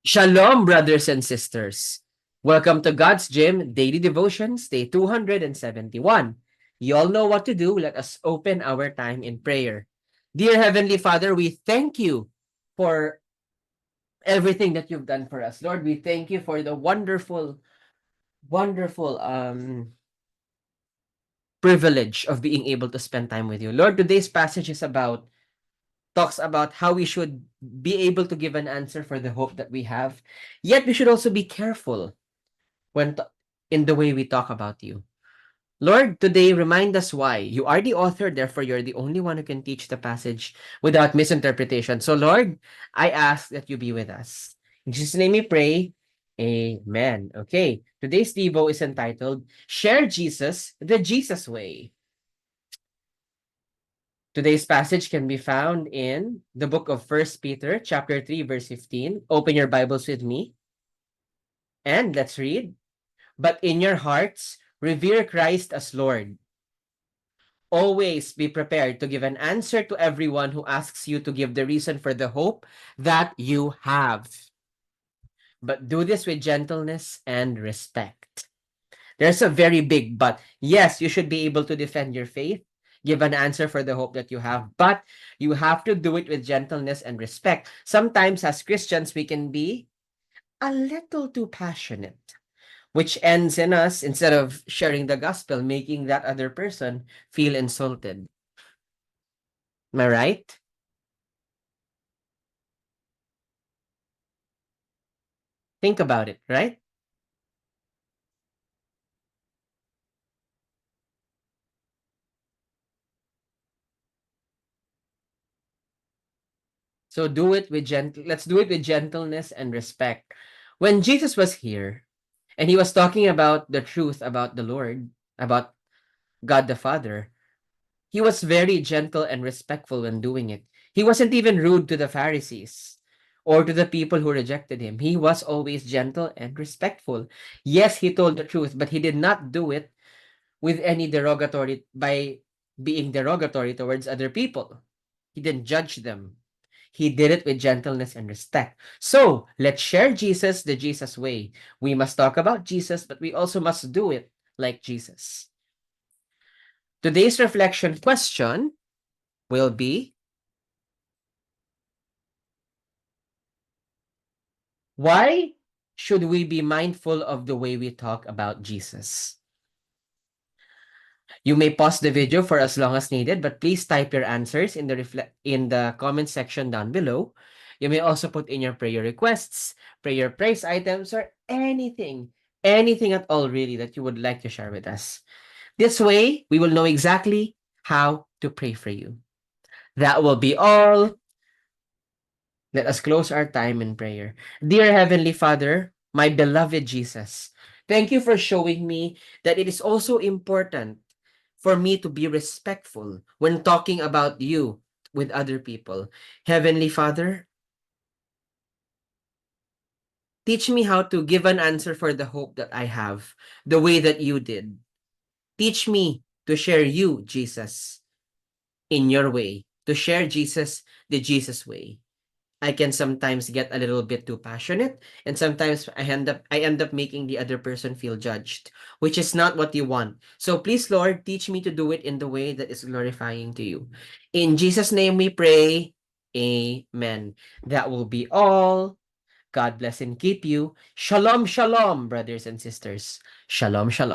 Shalom, brothers and sisters. Welcome to God's Gym Daily Devotions, day 271. You all know what to do. Let us open our time in prayer. Dear Heavenly Father, we thank you for everything that you've done for us. Lord, we thank you for the wonderful privilege of being able to spend time with you. Lord, today's passage talks about how we should be able to give an answer for the hope that we have. Yet we should also be careful when in the way we talk about you. Lord, today remind us why. You are the author, therefore you're the only one who can teach the passage without misinterpretation. So Lord, I ask that you be with us. In Jesus' name we pray. Amen. Okay, today's Devo is entitled, Share Jesus, the Jesus Way. Today's passage can be found in the book of 1 Peter, chapter 3, verse 15. Open your Bibles with me. And let's read. But in your hearts, revere Christ as Lord. Always be prepared to give an answer to everyone who asks you to give the reason for the hope that you have. But do this with gentleness and respect. There's a very big but. Yes, you should be able to defend your faith, give an answer for the hope that you have, but you have to do it with gentleness and respect. Sometimes as Christians, we can be a little too passionate, which ends in us, instead of sharing the gospel, making that other person feel insulted. Am I right? Think about it, right? So let's do it with gentleness and respect. When Jesus was here and he was talking about the truth about the Lord, about God the Father, he was very gentle and respectful when doing it. He wasn't even rude to the Pharisees or to the people who rejected him. He was always gentle and respectful. Yes, he told the truth, but he did not do it with any by being derogatory towards other people. He didn't judge them. He did it with gentleness and respect. So let's share Jesus the Jesus way. We must talk about Jesus, but we also must do it like Jesus. Today's reflection question will be, why should we be mindful of the way we talk about Jesus? You may pause the video for as long as needed, but please type your answers in the comment section down below. You may also put in your prayer requests, prayer praise items, or anything at all really that you would like to share with us. This way, we will know exactly how to pray for you. That will be all. Let us close our time in prayer. Dear Heavenly Father, my beloved Jesus, thank you for showing me that it is also important for me to be respectful when talking about you with other people. Heavenly Father, teach me how to give an answer for the hope that I have, the way that you did. Teach me to share you, Jesus, in your way, to share Jesus the Jesus way. I can sometimes get a little bit too passionate, and sometimes I end up making the other person feel judged, which is not what you want. So please, Lord, teach me to do it in the way that is glorifying to you. In Jesus' name we pray. Amen. That will be all. God bless and keep you. Shalom, shalom, brothers and sisters. Shalom, shalom.